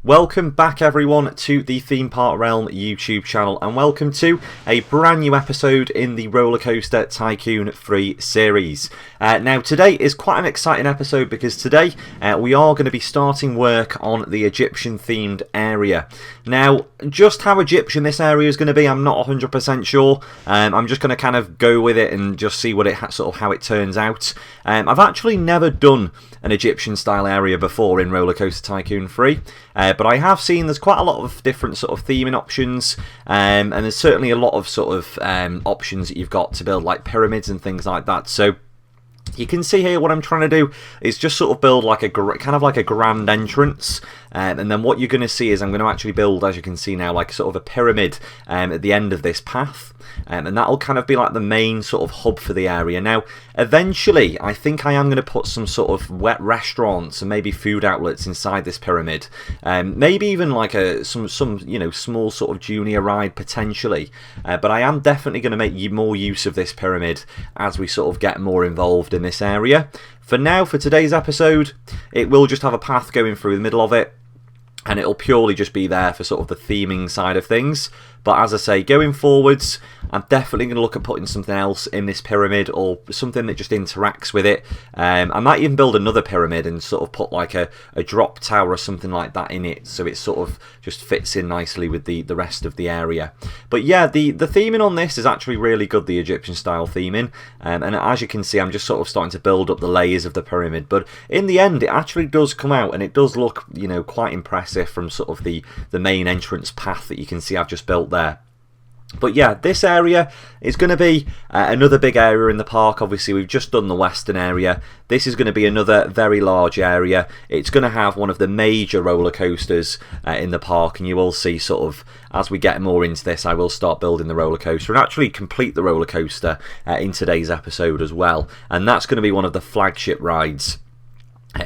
Welcome back everyone to the Theme Park Realm YouTube channel, and welcome to a brand new episode in the Roller Coaster Tycoon 3 series. Now today is quite an exciting episode because today we are going to be starting work on the Egyptian themed area. Now just how Egyptian this area is going to be I'm not 100% sure. I'm just going to kind of go with it and just see what it how it turns out. I've actually never done an Egyptian style area before in Roller Coaster Tycoon 3. But I have seen there's quite a lot of different sort of theming options, and there's certainly a lot of sort of options that you've got to build like pyramids and things like that. So you can see here what I'm trying to do is just sort of build like a kind of like a grand entrance, and then what you're going to see is I'm going to actually build, as you can see now, like sort of a pyramid at the end of this path. And that'll kind of be like the main sort of hub for the area. Now, eventually, I think I am going to put some sort of wet restaurants and maybe food outlets inside this pyramid. Maybe even like some small sort of junior ride potentially. But I am definitely going to make more use of this pyramid as we sort of get more involved in this area. For now, for today's episode, it will just have a path going through the middle of it, and it'll purely just be there for sort of the theming side of things. But as I say, going forwards, I'm definitely going to look at putting something else in this pyramid, or something that just interacts with it. I might even build another pyramid and sort of put like a drop tower or something like that in it, so it sort of just fits in nicely with the rest of the area. But yeah, the theming on this is actually really good, the Egyptian style theming. And as you can see, I'm just sort of starting to build up the layers of the pyramid. But in the end, it actually does come out, and it does look, you know, quite impressive from sort of the main entrance path that you can see I've just built there. But yeah, this area is going to be another big area in the park. Obviously, we've just done the western area. This is going to be another very large area. It's going to have one of the major roller coasters in the park, and you will see sort of as we get more into this, I will start building the roller coaster and actually complete the roller coaster in today's episode as well. And that's going to be one of the flagship rides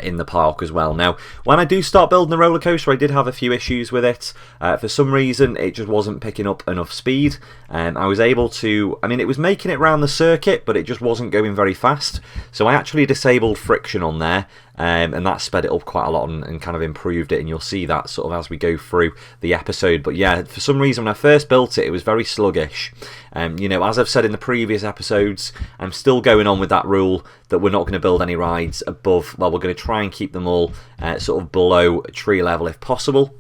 in the park as well. Now, when I do start building the roller coaster, I did have a few issues with it. For some reason, it just wasn't picking up enough speed. I was able to, I mean, it was making it round the circuit, but it just wasn't going very fast. So I actually disabled friction on there, and that sped it up quite a lot and kind of improved it, and you'll see that sort of as we go through the episode. But yeah, for some reason when I first built it, it was very sluggish. You know, as I've said in the previous episodes, I'm still going on with that rule that we're not going to build any rides above, well, we're going to try and keep them all sort of below tree level if possible.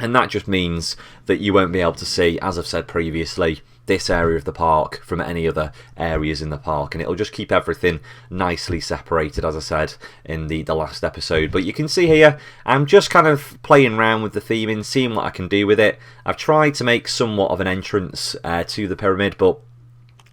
And that just means that you won't be able to see, as I've said previously, this area of the park from any other areas in the park, and it'll just keep everything nicely separated, as I said in the last episode. But you can see here, I'm just kind of playing around with the theming, seeing what I can do with it. I've tried to make somewhat of an entrance to the pyramid, but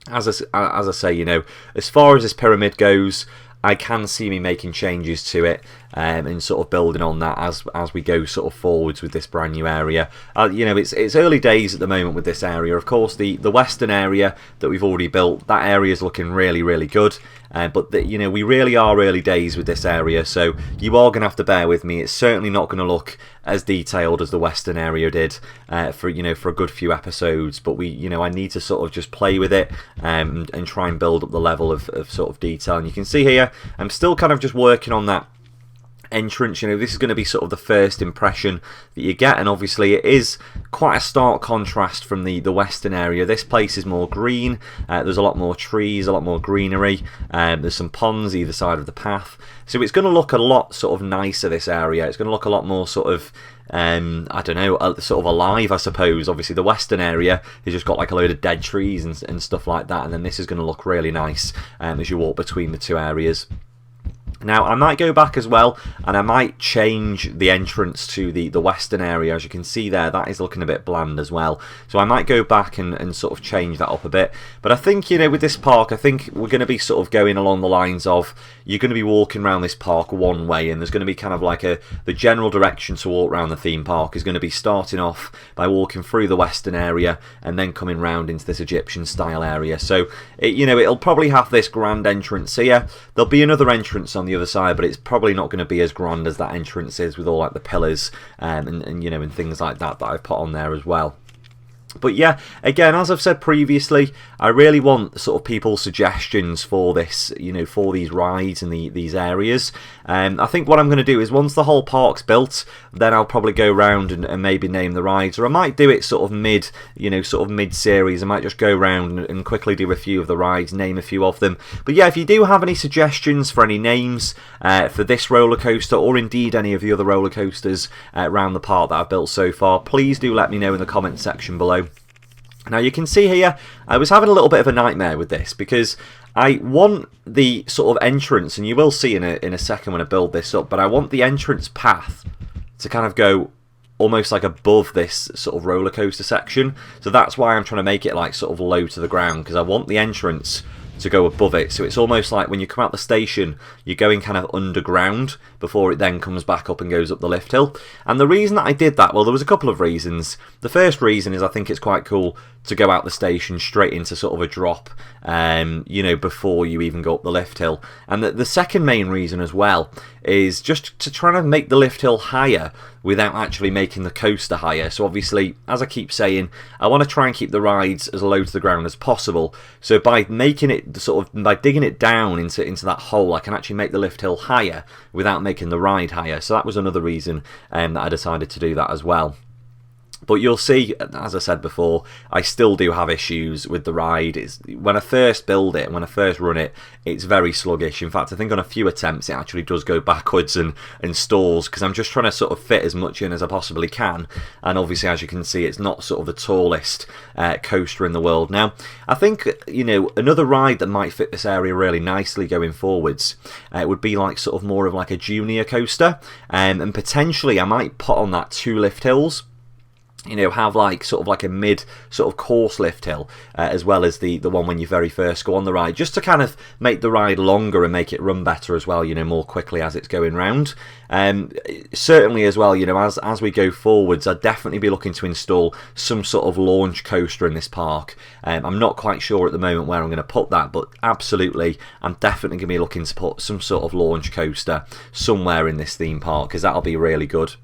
as I say, you know, as far as this pyramid goes, I can see me making changes to it and sort of building on that as we go sort of forwards with this brand new area. You know, it's early days at the moment with this area. Of course, the western area that we've already built, that area is looking really, really good. But you know, we really are early days with this area, so you are going to have to bear with me. It's certainly not going to look as detailed as the western area did for a good few episodes. But I need to sort of just play with it and try and build up the level of sort of detail. And you can see here, I'm still kind of just working on that entrance. You know, this is going to be sort of the first impression that you get, and obviously it is quite a stark contrast from the western area. This place is more green, there's a lot more trees, a lot more greenery, there's some ponds either side of the path, so it's going to look a lot sort of nicer, this area. It's going to look a lot more sort of I don't know, sort of alive, I suppose. Obviously the western area has just got like a load of dead trees and stuff like that, and then this is going to look really nice as you walk between the two areas. Now, I might go back as well, and I might change the entrance to the western area. As you can see there, that is looking a bit bland as well. So I might go back and sort of change that up a bit. But I think, you know, with this park, I think we're going to be sort of going along the lines of, you're going to be walking around this park one way, and there's going to be kind of like the general direction to walk around the theme park is going to be starting off by walking through the western area and then coming round into this Egyptian style area. So, it'll probably have this grand entrance here. There'll be another entrance on the other side, but it's probably not going to be as grand as that entrance is, with all like the pillars and things like that I've put on there as well. But yeah, again, as I've said previously, I really want sort of people's suggestions for this, for these rides in these areas. I think what I'm going to do is once the whole park's built, then I'll probably go around and maybe name the rides, or I might do it sort of mid-series. I might just go around and quickly do a few of the rides, name a few of them. But yeah, if you do have any suggestions for any names for this roller coaster, or indeed any of the other roller coasters around the park that I've built so far, please do let me know in the comment section below. Now you can see here, I was having a little bit of a nightmare with this because I want the sort of entrance, and you will see in a second when I build this up, but I want the entrance path to kind of go almost like above this sort of roller coaster section. So that's why I'm trying to make it like sort of low to the ground, because I want the entrance to go above it. So it's almost like when you come out the station, you're going kind of underground before it then comes back up and goes up the lift hill. And the reason that I did that, well, there was a couple of reasons. The first reason is I think it's quite cool to go out the station straight into sort of a drop, before you even go up the lift hill. And the second main reason as well is just to try to make the lift hill higher without actually making the coaster higher. So obviously, as I keep saying, I want to try and keep the rides as low to the ground as possible. So by making it by digging it down into that hole, I can actually make the lift hill higher without making the ride higher. So that was another reason that I decided to do that as well. But you'll see, as I said before, I still do have issues with the ride. When I first build it, when I first run it, it's very sluggish. In fact, I think on a few attempts it actually does go backwards and stalls, because I'm just trying to sort of fit as much in as I possibly can. And obviously, as you can see, it's not sort of the tallest coaster in the world. Now, I think, another ride that might fit this area really nicely going forwards would be like sort of more of like a junior coaster. And potentially I might put on that 2 lift hills. Have like sort of like a mid sort of course lift hill as well as the one when you very first go on the ride, just to kind of make the ride longer and make it run better as well, more quickly as it's going round. Certainly as well, as we go forwards, I'd definitely be looking to install some sort of launch coaster in this park. I'm not quite sure at the moment where I'm going to put that, but absolutely I'm definitely going to be looking to put some sort of launch coaster somewhere in this theme park, because that'll be really good.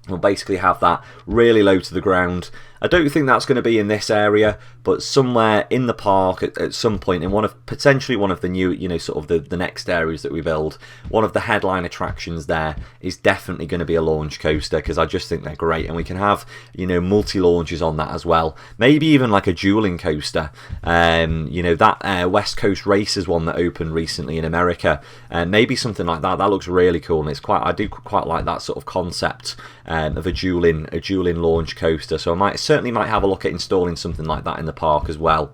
We'll basically have that really low to the ground. I don't think that's going to be in this area, but somewhere in the park at some point, in potentially one of the new, sort of the next areas that we build, one of the headline attractions there is definitely going to be a launch coaster, because I just think they're great, and we can have, multi-launches on that as well. Maybe even like a dueling coaster. That West Coast Racers one that opened recently in America, maybe something like that. That looks really cool, and I do quite like that sort of concept of a dueling launch coaster. So I certainly might have a look at installing something like that in the park as well.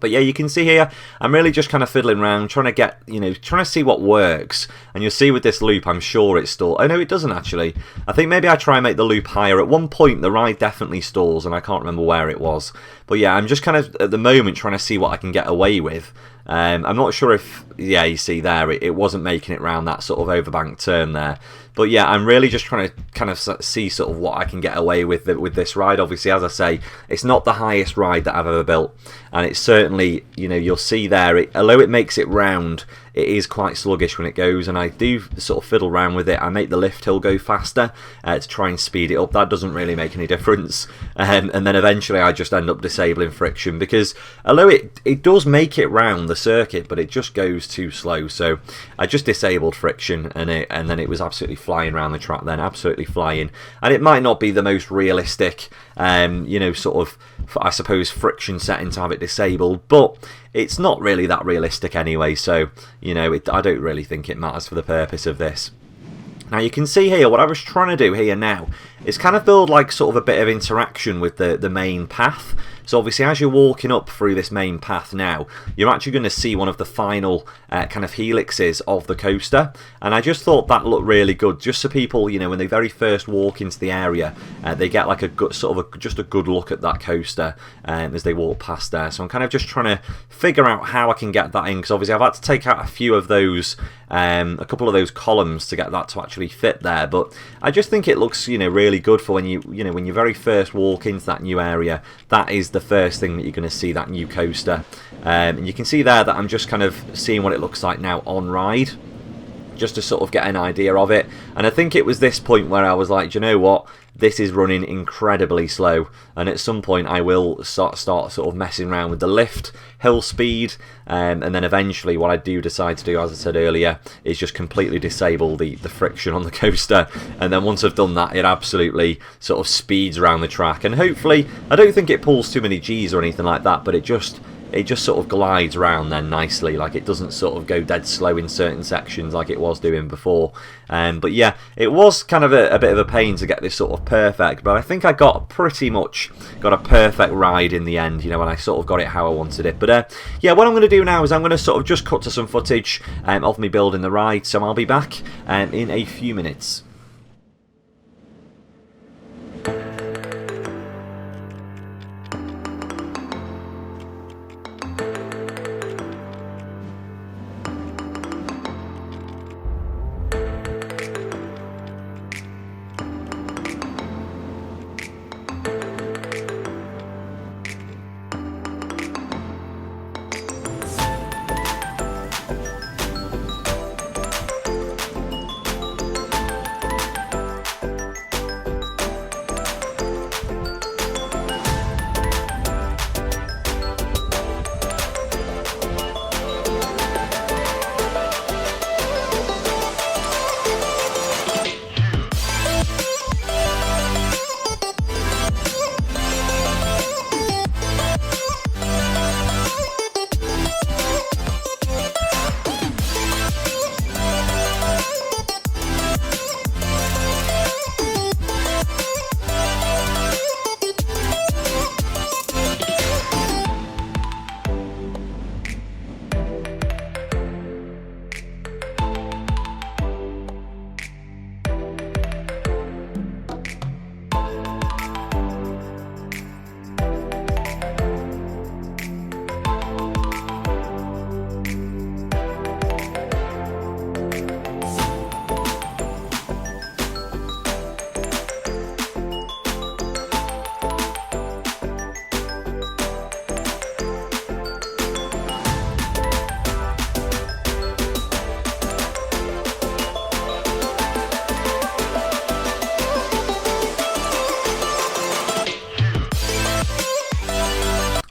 But yeah, you can see here, I'm really just kind of fiddling around, trying to see what works. And you'll see with this loop, I'm sure it stalls. Oh no, it doesn't actually. I think maybe I try and make the loop higher. At one point, the ride definitely stalls, and I can't remember where it was. But yeah, I'm just kind of, at the moment, trying to see what I can get away with. I'm not sure if, yeah, you see there, it wasn't making it round that sort of overbank turn there. But yeah, I'm really just trying to kind of see sort of what I can get away with this ride. Obviously, as I say, it's not the highest ride that I've ever built. And it's certainly, you'll see there, although it makes it round, it is quite sluggish when it goes. And I do sort of fiddle around with it. I make the lift hill go faster to try and speed it up. That doesn't really make any difference. And then eventually I just end up disabling friction, because although it does make it round the circuit, but it just goes too slow. So I just disabled friction, and then it was absolutely flying around the track then, absolutely flying. And it might not be the most realistic, sort of, I suppose, friction setting to have it disabled, but it's not really that realistic anyway, so, I don't really think it matters for the purpose of this. Now you can see here, what I was trying to do here now is kind of build like sort of a bit of interaction with the main path. So obviously as you're walking up through this main path now, you're actually going to see one of the final kind of helixes of the coaster. And I just thought that looked really good, just so people, when they very first walk into the area, they get like a good, sort of just a good look at that coaster as they walk past there. So I'm kind of just trying to figure out how I can get that in, because obviously I've had to take out a few of those, a couple of those columns to get that to actually fit there. But I just think it looks, really good for when when you very first walk into that new area. That is the first thing that you're going to see, that new coaster. And you can see there that I'm just kind of seeing what it looks like now on ride. just to sort of get an idea of it. And I think it was this point where I was like, do you know what? This is running incredibly slow, and at some point I will start sort of messing around with the lift, hill speed, and then eventually what I do decide to do, as I said earlier, is just completely disable the friction on the coaster. And then once I've done that, it absolutely sort of speeds around the track, and hopefully, I don't think it pulls too many G's or anything like that, but it just sort of glides around then nicely. Like, it doesn't sort of go dead slow in certain sections like it was doing before. But yeah, it was kind of a bit of a pain to get this sort of perfect, but I think I pretty much got a perfect ride in the end, you know, and I sort of got it how I wanted it. But yeah, what I'm going to do now is I'm going to sort of just cut to some footage of me building the ride, so I'll be back in a few minutes.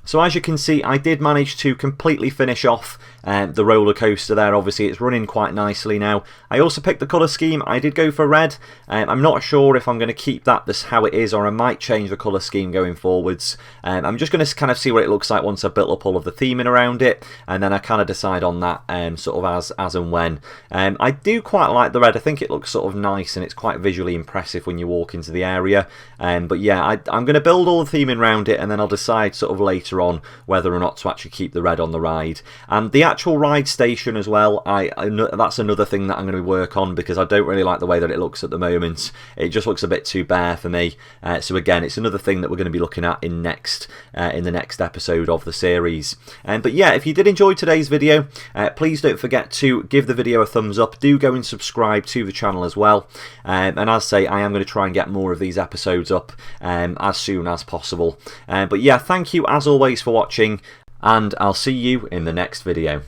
So as you can see, I did manage to completely finish off the roller coaster there. Obviously it's running quite nicely now. I also picked the colour scheme. I did go for red. I'm not sure if I'm going to keep that this how it is, or I might change the colour scheme going forwards. I'm just going to kind of see what it looks like once I've built up all of the theming around it, and then I kind of decide on that sort of as and when. I do quite like the red. I think it looks sort of nice and it's quite visually impressive when you walk into the area. But yeah, I'm going to build all the theming around it, and then I'll decide sort of later on whether or not to actually keep the red on the ride. And the actual ride station as well, that's another thing that I'm going to work on, because I don't really like the way that it looks at the moment. It just looks a bit too bare for me. So again, it's another thing that we're going to be looking at in the next episode of the series. But yeah, if you did enjoy today's video, please don't forget to give the video a thumbs up. Do go and subscribe to the channel as well. And as I say, I am going to try and get more of these episodes up as soon as possible. But yeah, thank you as always for watching, and I'll see you in the next video.